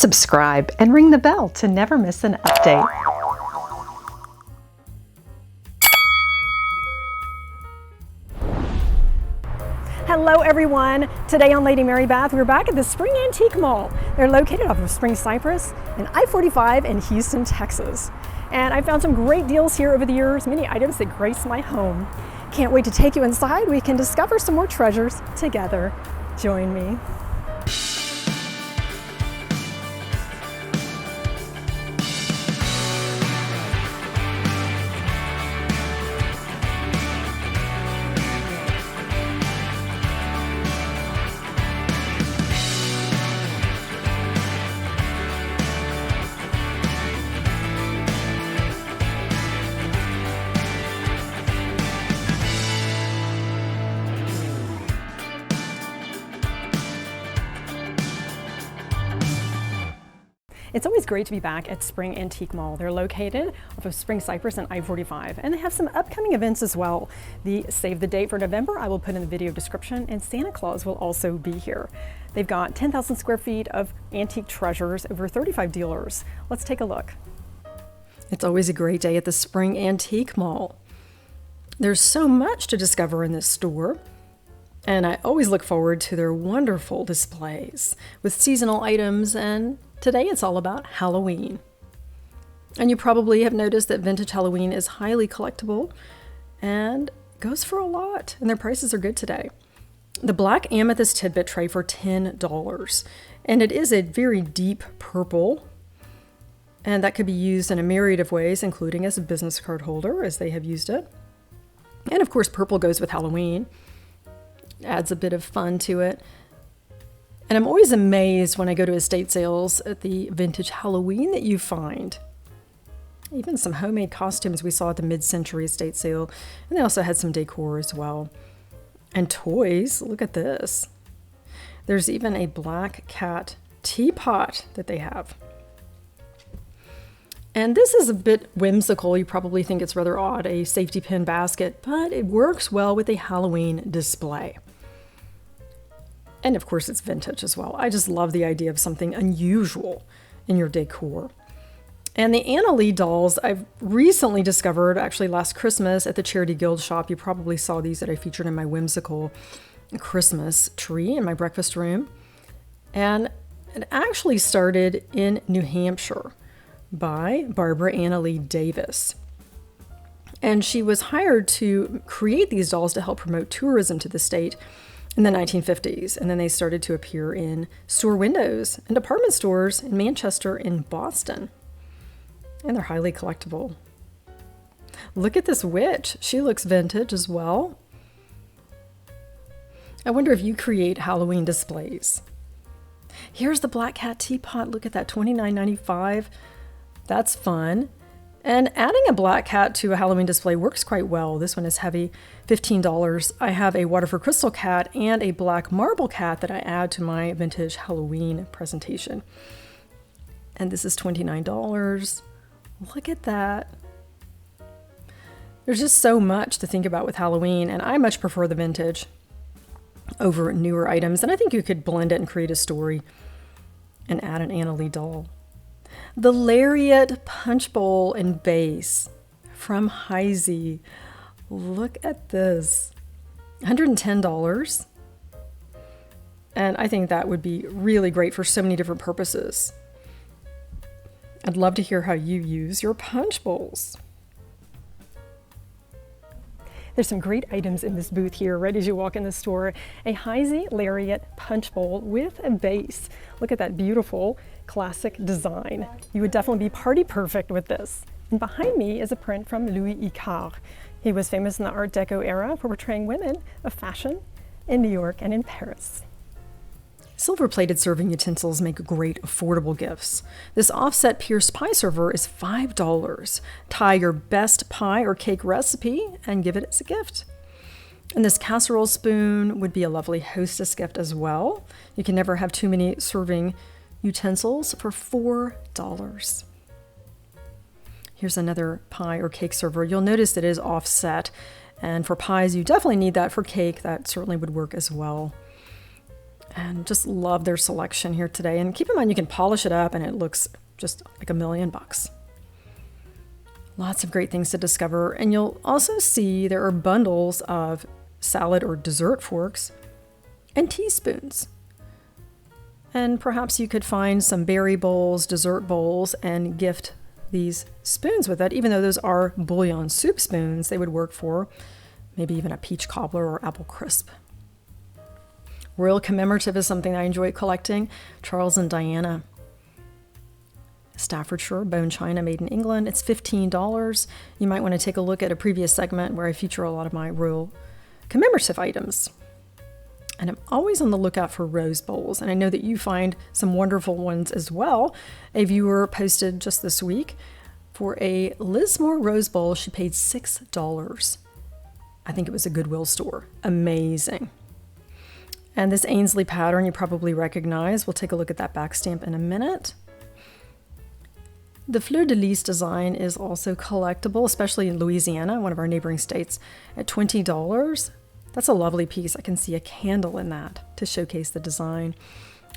subscribe, and ring the bell to never miss an update. Hello everyone! Today on Lady Mary Bath, we're back at the Spring Antique Mall. They're located off of Spring Cypress and I-45 in Houston, Texas. And I found some great deals here over the years, many items that grace my home. Can't wait to take you inside. We can discover some more treasures together. Join me. It's always great to be back at Spring Antique Mall. They're located off of Spring Cypress and I-45, and they have some upcoming events as well. The save the date for November I will put in the video description, and Santa Claus will also be here. They've got 10,000 square feet of antique treasures, over 35 dealers. Let's take a look. It's always a great day at the Spring Antique Mall. There's so much to discover in this store, and I always look forward to their wonderful displays with seasonal items, and today it's all about Halloween. And you probably have noticed that vintage Halloween is highly collectible and goes for a lot, and their prices are good today. The black amethyst tidbit tray for $10, and it is a very deep purple, and that could be used in a myriad of ways, including as a business card holder, as they have used it. And of course, purple goes with Halloween, adds a bit of fun to it. And I'm always amazed when I go to estate sales at the vintage Halloween that you find. Even some homemade costumes we saw at the mid-century estate sale. And they also had some decor as well. And toys, look at this. There's even a black cat teapot that they have. And this is a bit whimsical. You probably think it's rather odd, a safety pin basket, but it works well with a Halloween display. And of course it's vintage as well. I just love the idea of something unusual in your decor. And the Anna Lee dolls I've recently discovered, actually last Christmas at the Charity Guild shop. You probably saw these that I featured in my whimsical Christmas tree in my breakfast room. And it actually started in New Hampshire by Barbara Anna Lee Davis. And she was hired to create these dolls to help promote tourism to the state in the 1950s, and then they started to appear in store windows and department stores in Manchester and Boston. And they're highly collectible. Look at this witch. She looks vintage as well. I wonder if you create Halloween displays. Here's the black cat teapot. Look at that, $29.95. That's fun. And adding a black cat to a Halloween display works quite well. This one is heavy, $15. I have a Waterford crystal cat and a black marble cat that I add to my vintage Halloween presentation. And this is $29. Look at that. There's just so much to think about with Halloween, and I much prefer the vintage over newer items. And I think you could blend it and create a story and add an Anna Lee doll. The Lariat Punch Bowl and Base from Heisey. Look at this. $110. And I think that would be really great for so many different purposes. I'd love to hear how you use your punch bowls. There's some great items in this booth here right as you walk in the store. A Heisey Lariat punch bowl with a base. Look at that beautiful classic design. You would definitely be party perfect with this. And behind me is a print from Louis Icard. He was famous in the Art Deco era for portraying women of fashion in New York and in Paris. Silver-plated serving utensils make great affordable gifts. This offset pierced pie server is $5. Tie your best pie or cake recipe and give it as a gift. And this casserole spoon would be a lovely hostess gift as well. You can never have too many serving utensils for $4. Here's another pie or cake server. You'll notice it is offset, and for pies you definitely need that. For cake, that certainly would work as well. And just love their selection here today. And keep in mind, you can polish it up and it looks just like $1,000,000. Lots of great things to discover. And you'll also see there are bundles of salad or dessert forks and teaspoons. And perhaps you could find some berry bowls, dessert bowls, and gift these spoons with it. Even though those are bouillon soup spoons, they would work for maybe even a peach cobbler or apple crisp. Royal commemorative is something I enjoy collecting. Charles and Diana. Staffordshire bone china made in England. It's $15. You might want to take a look at a previous segment where I feature a lot of my royal commemorative items. And I'm always on the lookout for rose bowls. And I know that you find some wonderful ones as well. A viewer posted just this week for a Lismore rose bowl. She paid $6. I think it was a Goodwill store. Amazing. And this Ainsley pattern you probably recognize. We'll take a look at that back stamp in a minute. The Fleur de Lis design is also collectible, especially in Louisiana, one of our neighboring states, at $20. That's a lovely piece. I can see a candle in that to showcase the design.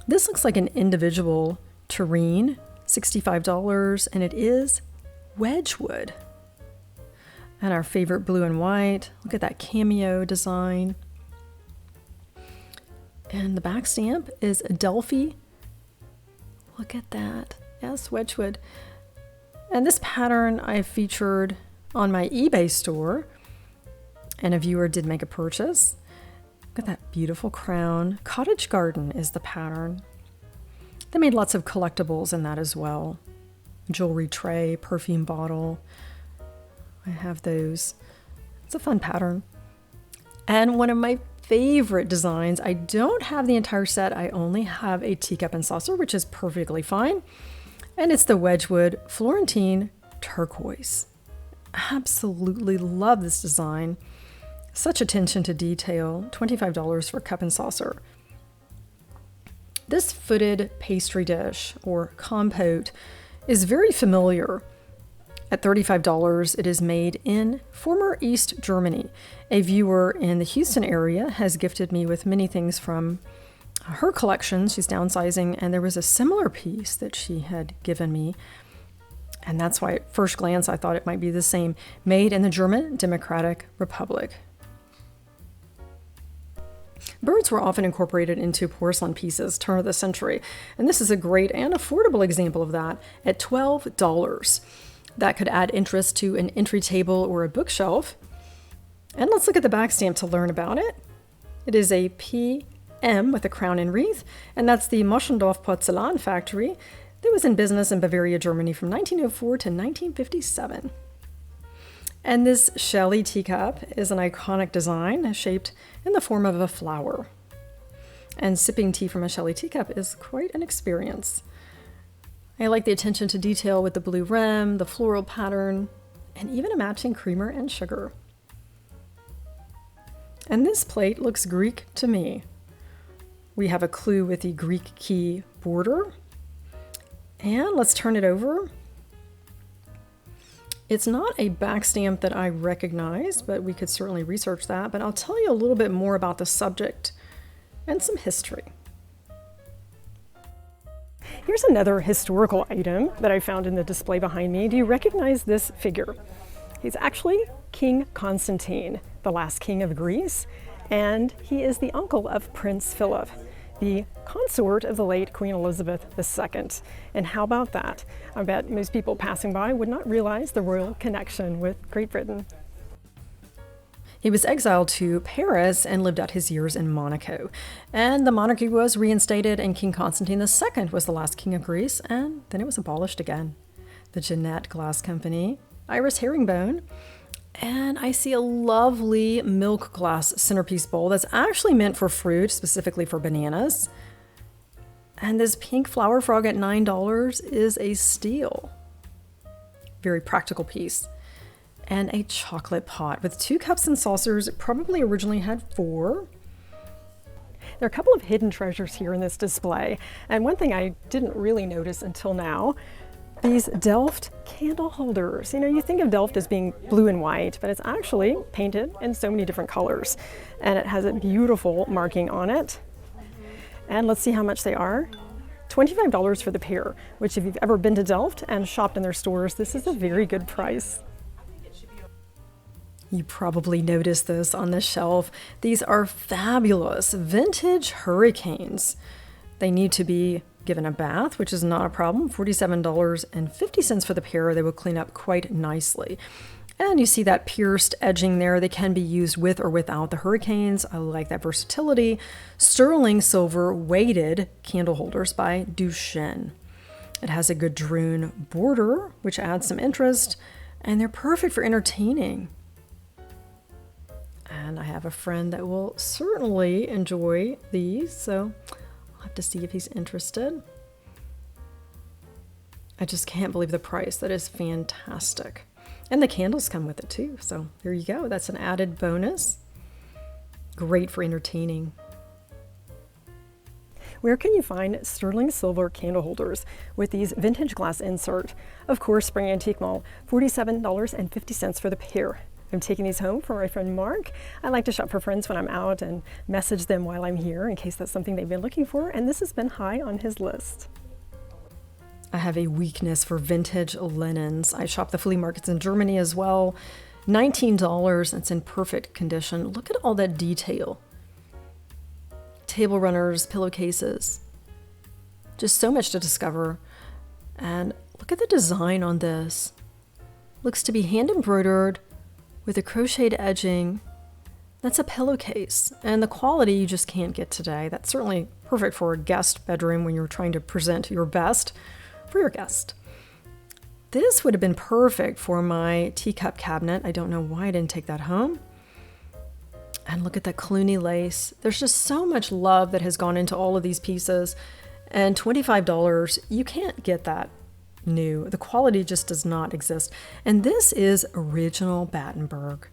This looks like an individual tureen, $65, and it is Wedgwood. And our favorite blue and white. Look at that cameo design. And the back stamp is Adelphi. Look at that. Yes, Wedgwood. And this pattern I featured on my eBay store. And a viewer did make a purchase. Look at that beautiful crown. Cottage Garden is the pattern. They made lots of collectibles in that as well. Jewelry tray, perfume bottle. I have those. It's a fun pattern. And one of my favorite designs, I don't have the entire set. I only have a teacup and saucer, which is perfectly fine. And it's the Wedgwood Florentine Turquoise. Absolutely love this design. Such attention to detail, $25 for cup and saucer. This footed pastry dish or compote is very familiar. At $35, it is made in former East Germany. A viewer in the Houston area has gifted me with many things from her collection. She's downsizing, and there was a similar piece that she had given me. And that's why at first glance I thought it might be the same. Made in the German Democratic Republic. Birds were often incorporated into porcelain pieces, turn of the century, and this is a great and affordable example of that at $12. That could add interest to an entry table or a bookshelf. And let's look at the back stamp to learn about it. It is a PM with a crown and wreath, and that's the Moschendorf Porzellan Factory that was in business in Bavaria, Germany from 1904 to 1957. And this Shelley teacup is an iconic design shaped in the form of a flower. And sipping tea from a Shelley teacup is quite an experience. I like the attention to detail with the blue rim, the floral pattern, and even a matching creamer and sugar. And this plate looks Greek to me. We have a clue with the Greek key border. And let's turn it over. It's not a back stamp that I recognize, but we could certainly research that. But I'll tell you a little bit more about the subject and some history. Here's another historical item that I found in the display behind me. Do you recognize this figure? He's actually King Constantine, the last king of Greece, and he is the uncle of Prince Philip, the consort of the late Queen Elizabeth II. And how about that? I bet most people passing by would not realize the royal connection with Great Britain. He was exiled to Paris and lived out his years in Monaco. And the monarchy was reinstated, and King Constantine II was the last king of Greece, and then it was abolished again. The Jeannette Glass Company, Iris Herringbone, and I see a lovely milk glass centerpiece bowl that's actually meant for fruit, specifically for bananas. And this pink flower frog at $9 is a steal. Very practical piece. And a chocolate pot with 2 cups and saucers. It probably originally had 4. There are a couple of hidden treasures here in this display. And one thing I didn't really notice until now, these Delft candle holders. You know, you think of Delft as being blue and white, but it's actually painted in so many different colors. And it has a beautiful marking on it. And let's see how much they are. $25 for the pair, which if you've ever been to Delft and shopped in their stores, this is a very good price. You probably noticed this on the shelf. These are fabulous vintage hurricanes. They need to be given a bath, which is not a problem. $47.50 for the pair. They will clean up quite nicely. And you see that pierced edging there. They can be used with or without the hurricanes. I like that versatility. Sterling silver weighted candle holders by Duchenne. It has a gadroon border, which adds some interest, and they're perfect for entertaining. And I have a friend that will certainly enjoy these, so I'll have to see if he's interested. I just can't believe the price. That is fantastic. And the candles come with it too, so there you go. That's an added bonus. Great for entertaining. Where can you find sterling silver candle holders with these vintage glass insert? Of course, Spring Antique Mall, $47.50 for the pair. I'm taking these home for my friend Mark. I like to shop for friends when I'm out and message them while I'm here in case that's something they've been looking for, and this has been high on his list. I have a weakness for vintage linens. I shop the flea markets in Germany as well. $19, it's in perfect condition. Look at all that detail. Table runners, pillowcases. Just so much to discover. And look at the design on this. Looks to be hand embroidered with a crocheted edging. That's a pillowcase, and the quality you just can't get today. That's certainly perfect for a guest bedroom when you're trying to present your best for your guest. This would have been perfect for my teacup cabinet. I don't know why I didn't take that home. And look at that Clooney lace. There's just so much love that has gone into all of these pieces, and $25, you can't get that new. The quality just does not exist. And this is original Battenberg.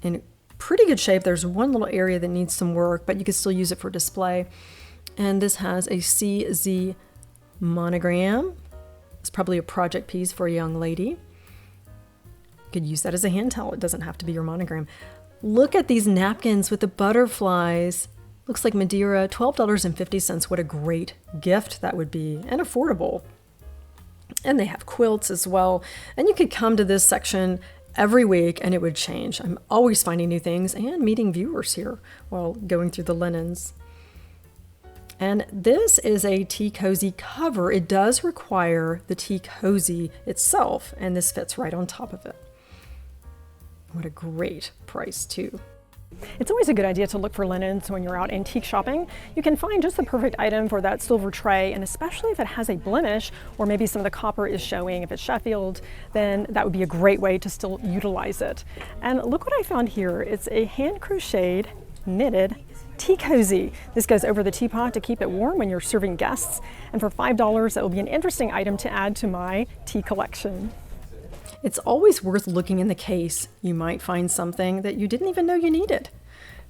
In pretty good shape. There's one little area that needs some work, but you can still use it for display. And this has a CZ monogram. It's probably a project piece for a young lady. You could use that as a hand towel. It doesn't have to be your monogram. Look at these napkins with the butterflies. Looks like Madeira, $12.50. What a great gift that would be, and affordable. And they have quilts as well. And you could come to this section every week and it would change. I'm always finding new things and meeting viewers here while going through the linens. And this is a tea cozy cover. It does require the tea cozy itself, and this fits right on top of it. What a great price too. It's always a good idea to look for linens when you're out antique shopping. You can find just the perfect item for that silver tray, and especially if it has a blemish or maybe some of the copper is showing. If it's Sheffield, then that would be a great way to still utilize it. And look what I found here. It's a hand crocheted, knitted tea cozy. This goes over the teapot to keep it warm when you're serving guests. And for $5, that will be an interesting item to add to my tea collection. It's always worth looking in the case. You might find something that you didn't even know you needed.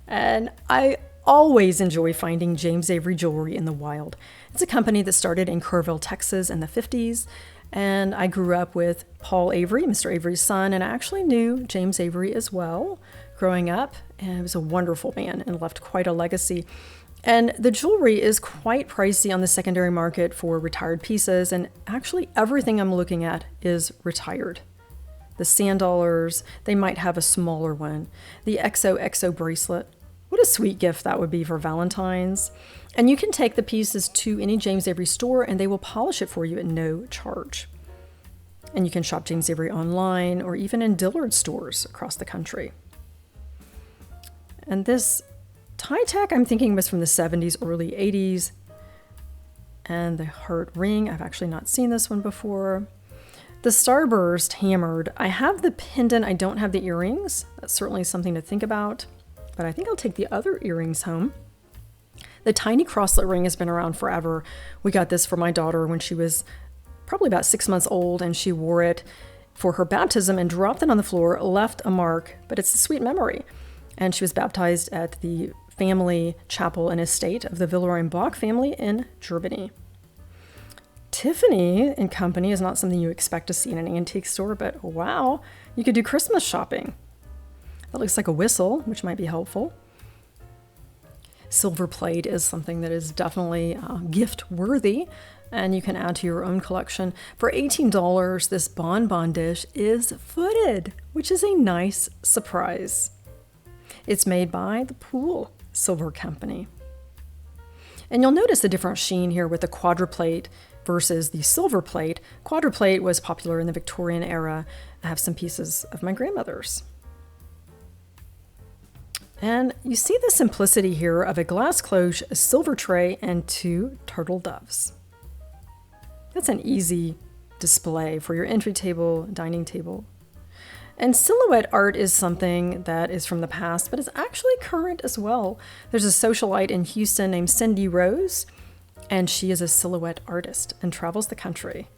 And I always enjoy finding James Avery jewelry in the wild. It's a company that started in Kerrville, Texas in the 50s. And I grew up with Paul Avery, Mr. Avery's son, and I actually knew James Avery as well growing up. And he was a wonderful man and left quite a legacy. And the jewelry is quite pricey on the secondary market for retired pieces. And actually everything I'm looking at is retired. The sand dollars, they might have a smaller one. The XOXO bracelet, what a sweet gift that would be for Valentine's. And you can take the pieces to any James Avery store and they will polish it for you at no charge. And you can shop James Avery online or even in Dillard stores across the country. And this tie tack I'm thinking was from the 70s, early 80s. And the heart ring, I've actually not seen this one before. The Starburst hammered. I have the pendant, I don't have the earrings. That's certainly something to think about, but I think I'll take the other earrings home. The tiny crosslet ring has been around forever. We got this for my daughter when she was probably about 6 months old, and she wore it for her baptism and dropped it on the floor, left a mark, but it's a sweet memory. And she was baptized at the family chapel and estate of the Villeroy-Bach family in Germany. Tiffany & Company is not something you expect to see in an antique store, but wow, you could do Christmas shopping. That looks like a whistle, which might be helpful. Silver plate is something that is definitely gift worthy, and you can add to your own collection. For $18, this bonbon dish is footed, which is a nice surprise. It's made by the Pool Silver Company. And you'll notice the different sheen here with the quadruplate versus the silver plate. Quadruplate was popular in the Victorian era. I have some pieces of my grandmother's. And you see the simplicity here of a glass cloche, a silver tray, and 2 turtle doves. That's an easy display for your entry table, dining table. And silhouette art is something that is from the past, but is actually current as well. There's a socialite in Houston named Cindy Rose, and she is a silhouette artist and travels the country.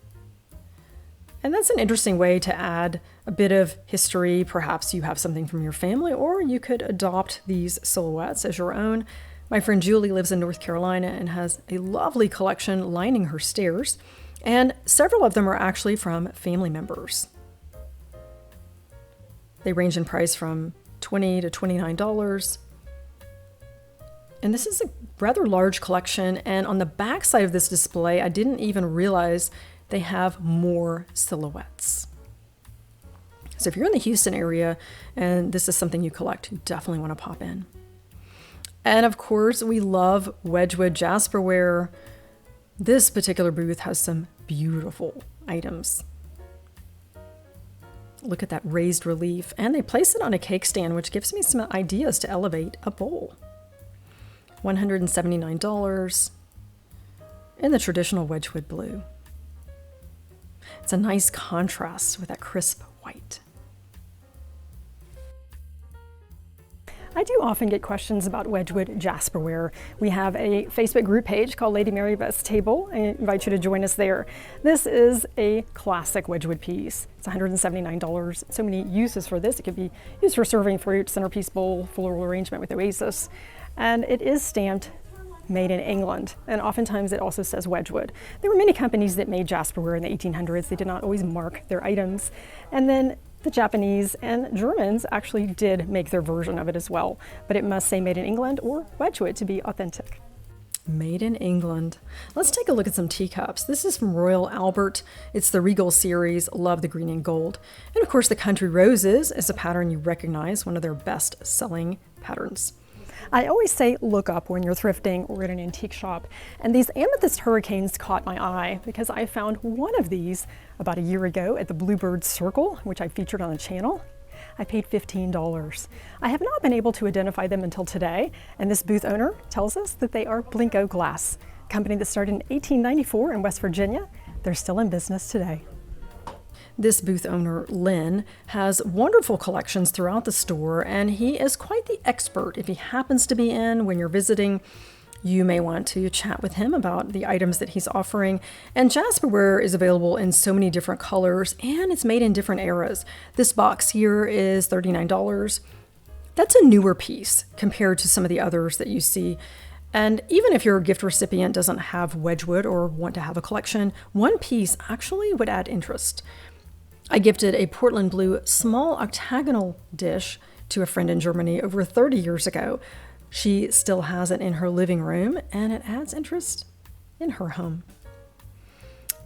And that's an interesting way to add a bit of history. Perhaps you have something from your family, or you could adopt these silhouettes as your own. My friend Julie lives in North Carolina and has a lovely collection lining her stairs, and several of them are actually from family members. They range in price from $20 to $29. And this is a rather large collection, and on the back side of this display, I didn't even realize they have more silhouettes. So if you're in the Houston area and this is something you collect, you definitely want to pop in. And of course, we love Wedgwood Jasperware. This particular booth has some beautiful items. Look at that raised relief, and they place it on a cake stand, which gives me some ideas to elevate a bowl. $179 in the traditional Wedgwood blue. It's a nice contrast with that crisp white. I do often get questions about Wedgwood Jasperware. We have a Facebook group page called Lady Mary Beth's Table. I invite you to join us there. This is a classic Wedgwood piece. It's $179. So many uses for this. It could be used for serving fruit, centerpiece bowl, floral arrangement with oasis. And it is stamped made in England, and oftentimes it also says Wedgwood. There were many companies that made Jasperware in the 1800s. They did not always mark their items. And then the Japanese and Germans actually did make their version of it as well, but it must say made in England or Wedgwood to be authentic. Made in England. Let's take a look at some teacups. This is from Royal Albert. It's the Regal series, love the green and gold. And of course the Country Roses is a pattern you recognize, one of their best selling patterns. I always say look up when you're thrifting or at an antique shop, and these amethyst hurricanes caught my eye because I found one of these about a year ago at the Bluebird Circle, which I featured on the channel. I paid $15. I have not been able to identify them until today, and this booth owner tells us that they are Blinko Glass, a company that started in 1894 in West Virginia. They're still in business today. This booth owner, Lynn, has wonderful collections throughout the store, and he is quite the expert. If he happens to be in when you're visiting, you may want to chat with him about the items that he's offering. And Jasperware is available in so many different colors, and it's made in different eras. This box here is $39. That's a newer piece compared to some of the others that you see. And even if your gift recipient doesn't have Wedgwood or want to have a collection, one piece actually would add interest. I gifted a Portland blue small octagonal dish to a friend in Germany over 30 years ago. She still has it in her living room, and it adds interest in her home.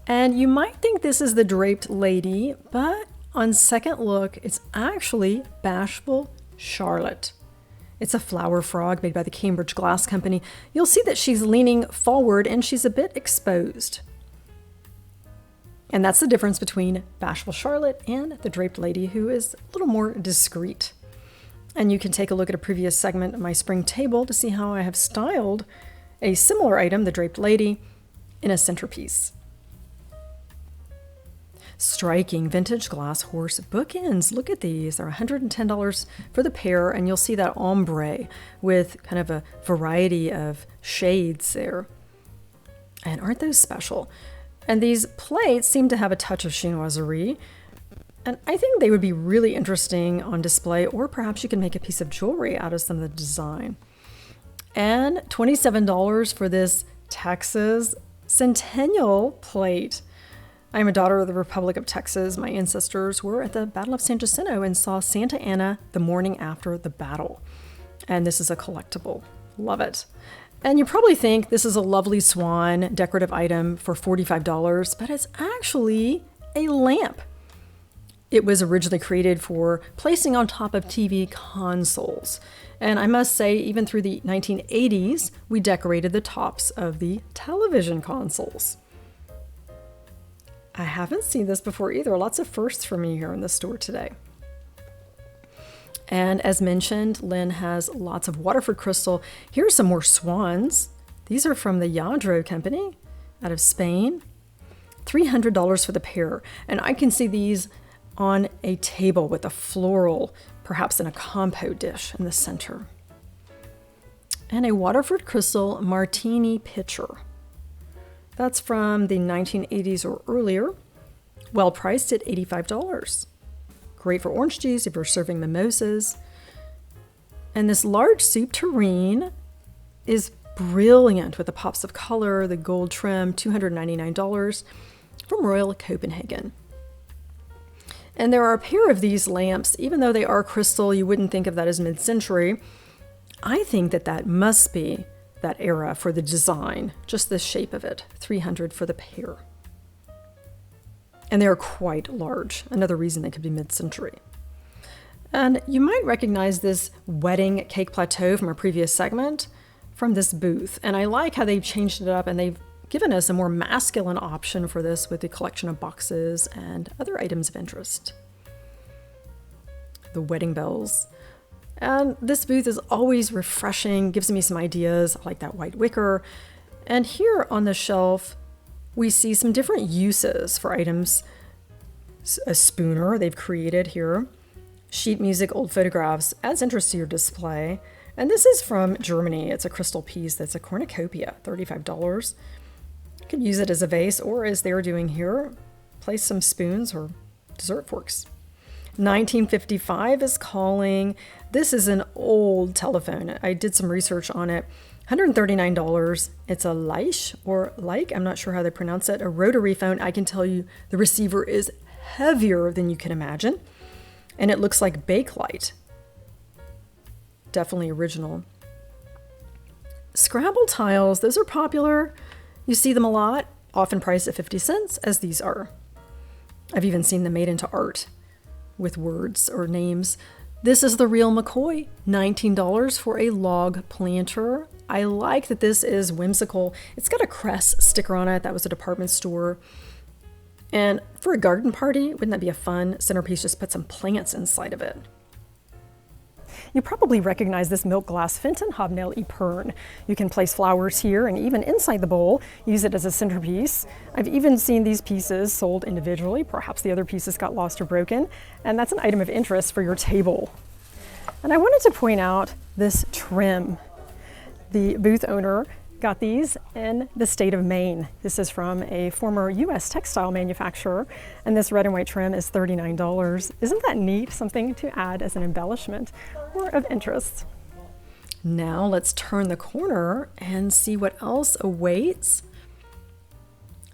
And you might think this is the draped lady, but on second look, it's actually Bashful Charlotte. It's a flower frog made by the Cambridge Glass Company. You'll see that she's leaning forward and she's a bit exposed. And that's the difference between Bashful Charlotte and the draped lady, who is a little more discreet. And you can take a look at a previous segment of my spring table to see how I have styled a similar item, the draped lady, in a centerpiece. Striking vintage glass horse bookends. Look at these. They're $110 for the pair, and you'll see that ombre with kind of a variety of shades there. And aren't those special? And these plates seem to have a touch of chinoiserie, and I think they would be really interesting on display, or perhaps you can make a piece of jewelry out of some of the design. And $27 for this Texas Centennial plate. I am a daughter of the Republic of Texas. My ancestors were at the Battle of San Jacinto and saw Santa Anna the morning after the battle. And this is a collectible. Love it. And you probably think this is a lovely swan decorative item for $45, but it's actually a lamp. It was originally created for placing on top of TV consoles. And I must say, even through the 1980s, we decorated the tops of the television consoles. I haven't seen this before either. Lots of firsts for me here in the store today. And as mentioned, Lynn has lots of Waterford crystal. Here are some more swans. These are from the Yadro company out of Spain. $300 for the pair. And I can see these on a table with a floral, perhaps in a compote dish in the center. And a Waterford crystal martini pitcher. That's from the 1980s or earlier. Well priced at $85. Great for orange juice if you're serving mimosas. And this large soup tureen is brilliant with the pops of color, the gold trim, $299 from Royal Copenhagen. And there are a pair of these lamps. Even though they are crystal, you wouldn't think of that as mid-century. I think that must be that era for the design, just the shape of it. $300 for the pair. And they're quite large. Another reason they could be mid-century. And you might recognize this wedding cake plateau from a previous segment from this booth. And I like how they've changed it up and they've given us a more masculine option for this with the collection of boxes and other items of interest. The wedding bells. And this booth is always refreshing, gives me some ideas. I like that white wicker. And here on the shelf, we see some different uses for items. A spooner they've created here. Sheet music, old photographs, adds interest to your display. And this is from Germany. It's a crystal piece that's a cornucopia, $35. You could use it as a vase or, as they're doing here, place some spoons or dessert forks. 1955 is calling. This is an old telephone. I did some research on it. $139. It's a Leish or Like, I'm not sure how they pronounce it, a rotary phone. I can tell you the receiver is heavier than you can imagine. And it looks like Bakelite. Definitely original. Scrabble tiles, those are popular. You see them a lot, often priced at 50 cents, as these are. I've even seen them made into art with words or names. This is the real McCoy, $19 for a log planter. I like that this is whimsical. It's got a crest sticker on it. That was a department store. And for a garden party, wouldn't that be a fun centerpiece? Just put some plants inside of it. You probably recognize this milk glass Fenton Hobnail Epergne. You can place flowers here and even inside the bowl, use it as a centerpiece. I've even seen these pieces sold individually. Perhaps the other pieces got lost or broken, and that's an item of interest for your table. And I wanted to point out this trim. The booth owner got these in the state of Maine. This is from a former U.S. textile manufacturer, and this red and white trim is $39. Isn't that neat? Something to add as an embellishment or of interest. Now let's turn the corner and see what else awaits.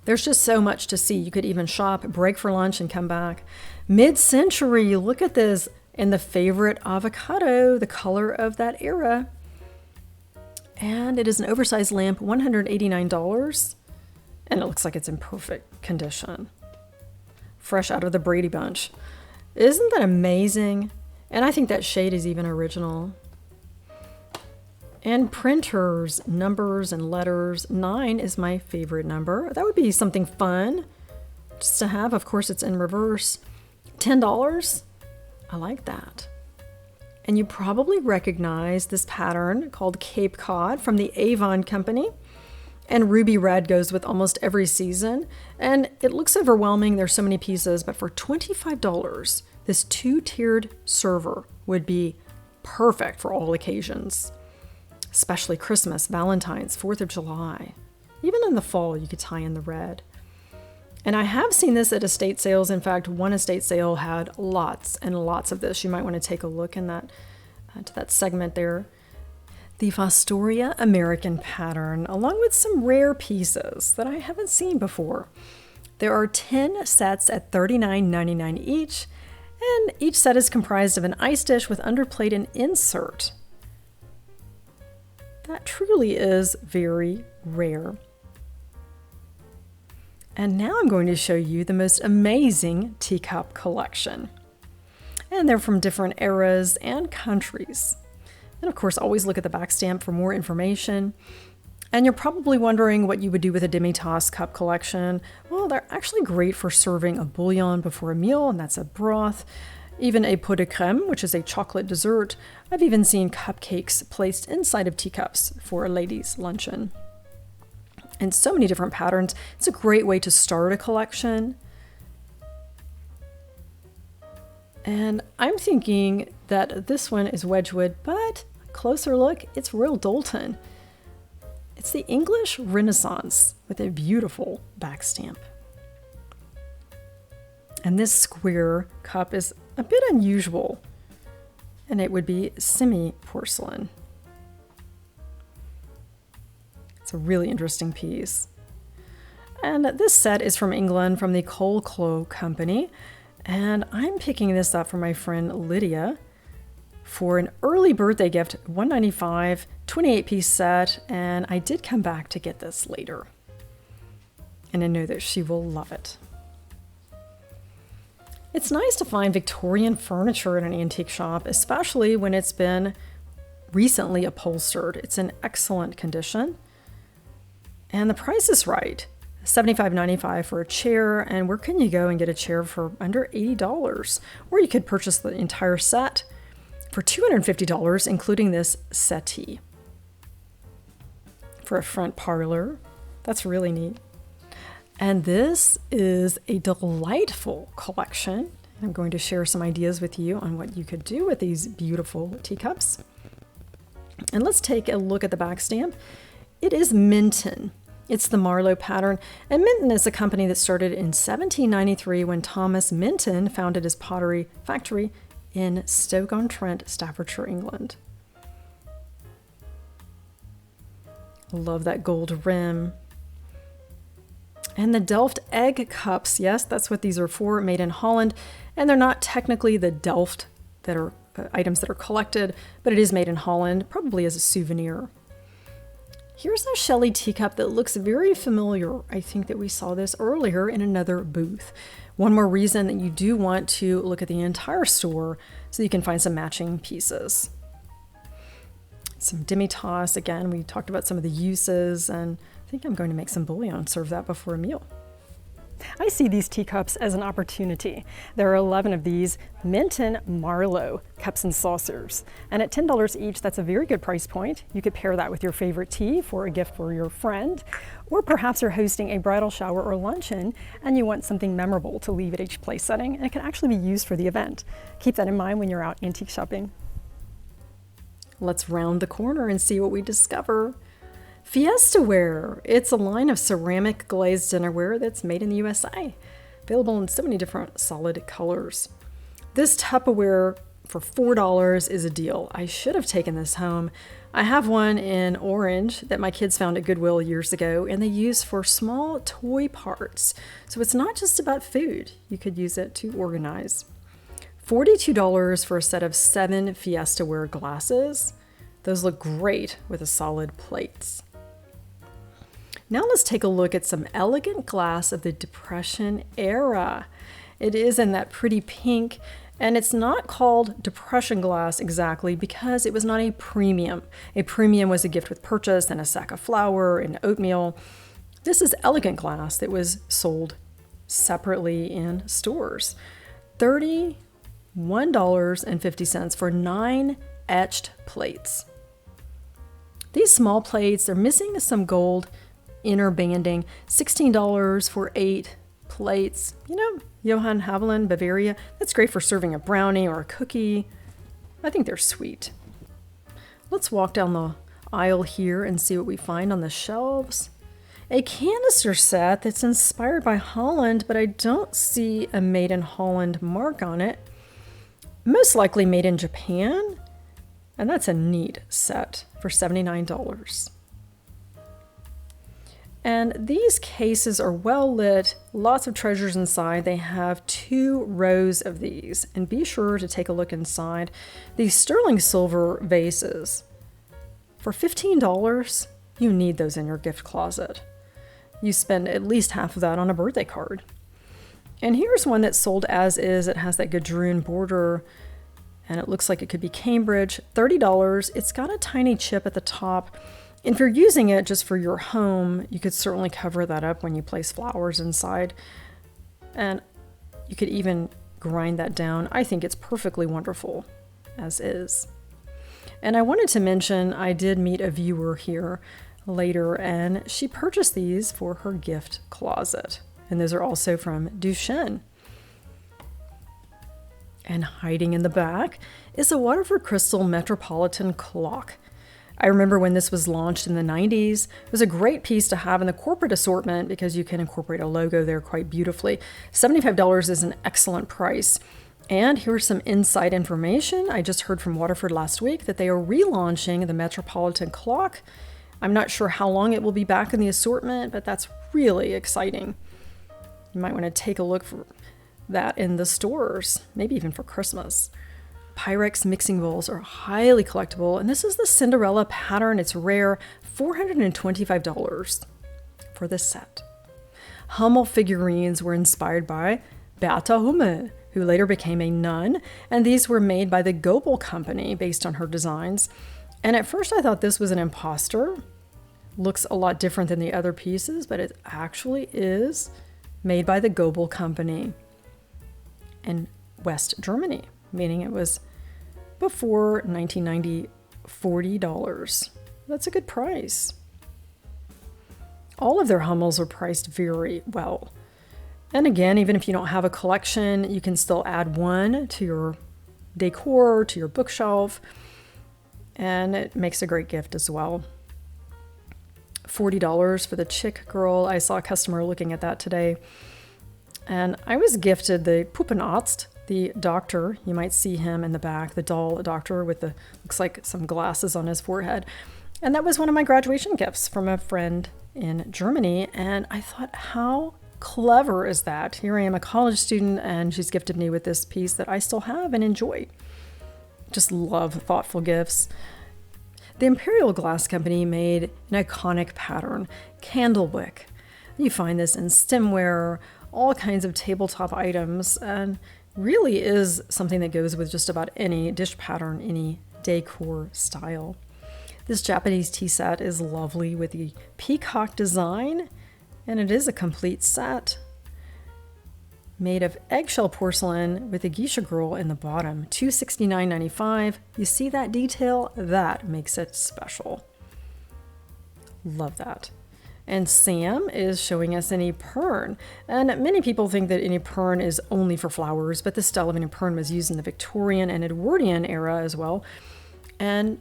There's just so much to see. You could even shop, break for lunch, and come back. Mid-century, look at this. And the favorite avocado, the color of that era. And it is an oversized lamp, $189. And it looks like it's in perfect condition. Fresh out of the Brady Bunch. Isn't that amazing? And I think that shade is even original. And printers, numbers and letters. 9 is my favorite number. That would be something fun just to have. Of course, it's in reverse. $10. I like that. And you probably recognize this pattern called Cape Cod from the Avon Company. And ruby red goes with almost every season. And it looks overwhelming. There's so many pieces, but for $25, this 2-tiered server would be perfect for all occasions, especially Christmas, Valentine's, 4th of July. Even in the fall, you could tie in the red. And I have seen this at estate sales. In fact, one estate sale had lots and lots of this. You might want to take a look in that to that segment there. The Fostoria American pattern, along with some rare pieces that I haven't seen before. There are 10 sets at $39.99 each, and each set is comprised of an ice dish with underplate and insert. That truly is very rare. And now I'm going to show you the most amazing teacup collection. And they're from different eras and countries. And of course, always look at the back stamp for more information. And you're probably wondering what you would do with a demi-tasse cup collection. Well, they're actually great for serving a bouillon before a meal, and that's a broth. Even a pot de crème, which is a chocolate dessert. I've even seen cupcakes placed inside of teacups for a ladies' luncheon. And so many different patterns. It's a great way to start a collection. And I'm thinking that this one is Wedgwood, but closer look, it's real Doulton. It's the English Renaissance with a beautiful back stamp. And this square cup is a bit unusual, and it would be semi-porcelain. It's a really interesting piece. And this set is from England, from the Cole Company, and I'm picking this up for my friend Lydia for an early birthday gift, $195, 28-piece set, and I did come back to get this later. And I know that she will love it. It's nice to find Victorian furniture in an antique shop, especially when it's been recently upholstered. It's in excellent condition. And the price is right. $75.95 for a chair, and where can you go and get a chair for under $80? Or you could purchase the entire set for $250, including this settee. For a front parlor. That's really neat. And this is a delightful collection. I'm going to share some ideas with you on what you could do with these beautiful teacups. And let's take a look at the back stamp. It is Minton. It's the Marlowe pattern, and Minton is a company that started in 1793 when Thomas Minton founded his pottery factory in Stoke-on-Trent, Staffordshire, England. Love that gold rim. And the Delft egg cups, yes, that's what these are for, made in Holland. And they're not technically the Delft that are items that are collected, but it is made in Holland, probably as a souvenir. Here's a Shelley teacup that looks very familiar. I think that we saw this earlier in another booth. One more reason that you do want to look at the entire store so you can find some matching pieces. Some demi-tasse, again, we talked about some of the uses, and I think I'm going to make some bouillon and serve that before a meal. I see these teacups as an opportunity. There are 11 of these Minton Marlowe cups and saucers. And at $10 each, that's a very good price point. You could pair that with your favorite tea for a gift for your friend. Or perhaps you're hosting a bridal shower or luncheon and you want something memorable to leave at each place setting, and it can actually be used for the event. Keep that in mind when you're out antique shopping. Let's round the corner and see what we discover. Fiesta Ware. It's a line of ceramic glazed dinnerware that's made in the USA. Available in so many different solid colors. This Tupperware for $4 is a deal. I should have taken this home. I have one in orange that my kids found at Goodwill years ago, and they use for small toy parts. So it's not just about food. You could use it to organize. $42 for a set of 7 Fiesta Ware glasses. Those look great with a solid plates. Now let's take a look at some elegant glass of the Depression era. It is in that pretty pink, and it's not called Depression glass exactly because it was not a premium. A premium was a gift with purchase and a sack of flour and oatmeal. This is elegant glass that was sold separately in stores. $31.50 for 9 etched plates. These small plates, they're missing some gold inner banding. $16 for 8 plates. You know, Johann Havelin, Bavaria. That's great for serving a brownie or a cookie. I think they're sweet. Let's walk down the aisle here and see what we find on the shelves. A canister set that's inspired by Holland, but I don't see a made in Holland mark on it. Most likely made in Japan. And that's a neat set for $79. And these cases are well lit, lots of treasures inside. They have 2 rows of these, and be sure to take a look inside. These sterling silver vases. For $15, you need those in your gift closet. You spend at least half of that on a birthday card. And here's one that's sold as is. It has that gadroon border, and it looks like it could be Cambridge. $30. It's got a tiny chip at the top. And if you're using it just for your home, you could certainly cover that up when you place flowers inside. And you could even grind that down. I think it's perfectly wonderful as is. And I wanted to mention, I did meet a viewer here later, and she purchased these for her gift closet. And those are also from Duchenne. And hiding in the back is a Waterford Crystal Metropolitan clock. I remember when this was launched in the 90s. It was a great piece to have in the corporate assortment because you can incorporate a logo there quite beautifully. $75 is an excellent price. And here's some inside information. I just heard from Waterford last week that they are relaunching the Metropolitan clock. I'm not sure how long it will be back in the assortment, but that's really exciting. You might want to take a look for that in the stores, maybe even for Christmas. Pyrex mixing bowls are highly collectible, and this is the Cinderella pattern. It's rare, $425 for this set. Hummel figurines were inspired by Beata Hummel, who later became a nun, and these were made by the Goebel Company based on her designs. And at first I thought this was an imposter. Looks a lot different than the other pieces, but it actually is made by the Goebel Company in West Germany, meaning it was before 1990, $40. That's a good price. All of their Hummels are priced very well. And again, even if you don't have a collection, you can still add one to your decor, to your bookshelf, and it makes a great gift as well. $40 for the Chick Girl. I saw a customer looking at that today. And I was gifted the Puppenarzt, the doctor. You might see him in the back, the doll doctor with the, looks like some glasses on his forehead. And that was one of my graduation gifts from a friend in Germany. And I thought, how clever is that? Here I am, a college student, and she's gifted me with this piece that I still have and enjoy. Just love thoughtful gifts. The Imperial Glass Company made an iconic pattern, candlewick. You find this in stemware, all kinds of tabletop items, and really is something that goes with just about any dish pattern, any decor style. This Japanese tea set is lovely with the peacock design, and it is a complete set. Made of eggshell porcelain with a geisha girl in the bottom, $269.95. You see that detail? That makes it special. Love that. And Sam is showing us an Epergne. And many people think that an Epergne is only for flowers, but this style of an Epergne was used in the Victorian and Edwardian era as well. And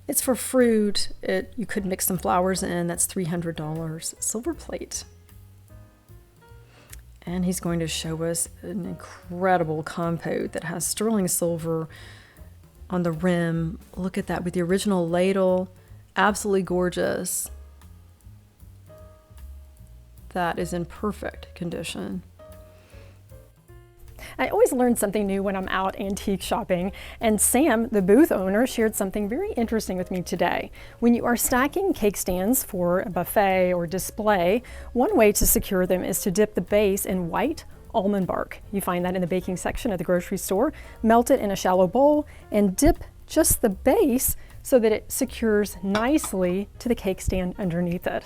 it's for fruit. You could mix some flowers in. That's $300. Silver plate. And he's going to show us an incredible compote that has sterling silver on the rim. Look at that with the original ladle. Absolutely gorgeous. That is in perfect condition. I always learn something new when I'm out antique shopping, and Sam, the booth owner, shared something very interesting with me today. When you are stacking cake stands for a buffet or display, one way to secure them is to dip the base in white almond bark. You find that in the baking section at the grocery store. Melt it in a shallow bowl and dip just the base so that it secures nicely to the cake stand underneath it.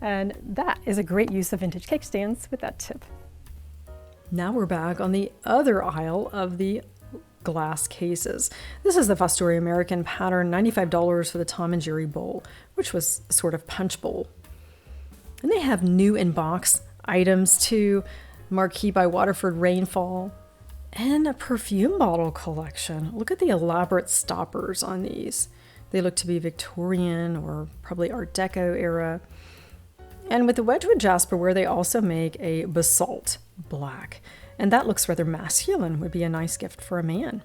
And that is a great use of vintage cake stands with that tip. Now we're back on the other aisle of the glass cases. This is the Fostoria American pattern, $95 for the Tom and Jerry bowl, which was a sort of punch bowl. And they have new in-box items too, Marquee by Waterford Rainfall, and a perfume bottle collection. Look at the elaborate stoppers on these. They look to be Victorian or probably Art Deco era. And with the Wedgwood Jasperware, they also make a basalt black. And that looks rather masculine, would be a nice gift for a man.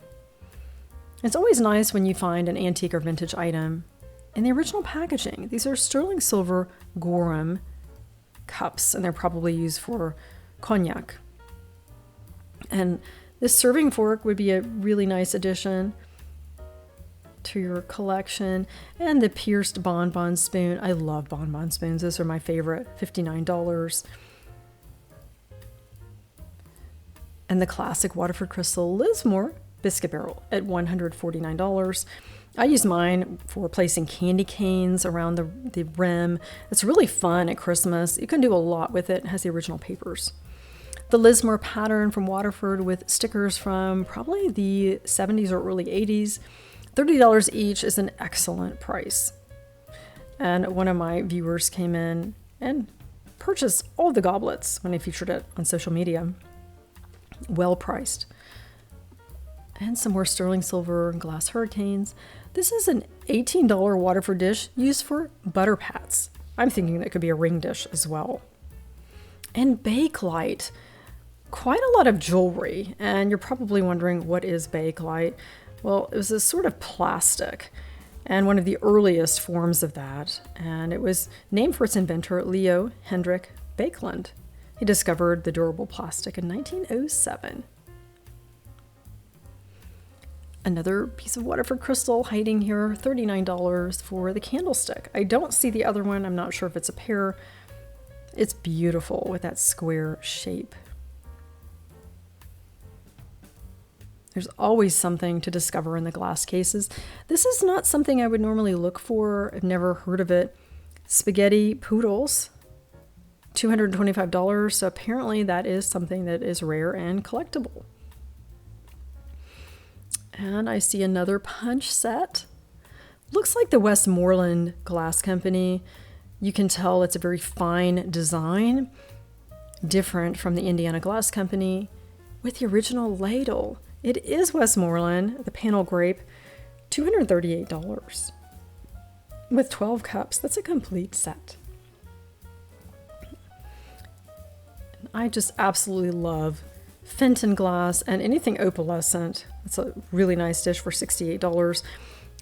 It's always nice when you find an antique or vintage item in the original packaging. These are sterling silver Gorham cups, and they're probably used for cognac. And this serving fork would be a really nice addition. to your collection. And the pierced bonbon spoon. I love bonbon spoons. Those are my favorite, $59. And the classic Waterford Crystal Lismore biscuit barrel at $149. I use mine for placing candy canes around the rim. It's really fun at Christmas. You can do a lot with it. It has the original papers. The Lismore pattern from Waterford with stickers from probably the 70s or early 80s. $30 each is an excellent price. And one of my viewers came in and purchased all the goblets when I featured it on social media. Well priced. And some more sterling silver and glass hurricanes. This is an $18 Waterford dish used for butter pats. I'm thinking that could be a ring dish as well. And Bakelite. Quite a lot of jewelry, and you're probably wondering, what is Bakelite? Well, it was a sort of plastic, and one of the earliest forms of that, and it was named for its inventor, Leo Hendrik Baekeland. He discovered the durable plastic in 1907. Another piece of Waterford crystal hiding here, $39 for the candlestick. I don't see the other one. I'm not sure if it's a pair. It's beautiful with that square shape. There's always something to discover in the glass cases. This is not something I would normally look for. I've never heard of it. Spaghetti poodles, $225. So apparently that is something that is rare and collectible. And I see another punch set. Looks like the Westmoreland Glass Company. You can tell it's a very fine design, different from the Indiana Glass Company, with the original ladle. It is Westmoreland, the panel grape, $238. With 12 cups, that's a complete set. And I just absolutely love Fenton glass and anything opalescent. It's a really nice dish for $68.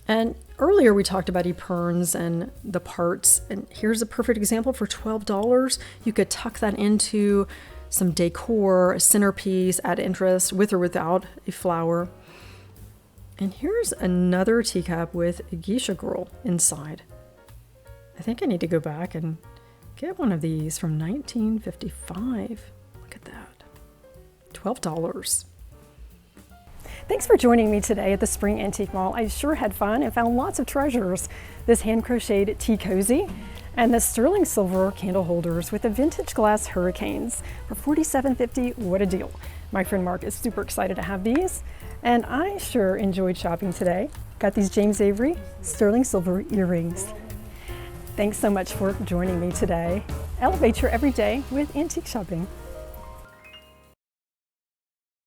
And earlier we talked about epergnes and the parts, and here's a perfect example for $12. You could tuck that into some decor, a centerpiece, add interest with or without a flower. And here's another teacup with a geisha girl inside. I think I need to go back and get one of these from 1955. Look at that. $12. Thanks for joining me today at the Spring Antique Mall. I sure had fun and found lots of treasures. This hand-crocheted tea cozy and the sterling silver candle holders with the vintage glass hurricanes for $47.50. What a deal. My friend Mark is super excited to have these, and I sure enjoyed shopping today. Got these James Avery sterling silver earrings. Thanks so much for joining me today. Elevate your everyday with antique shopping.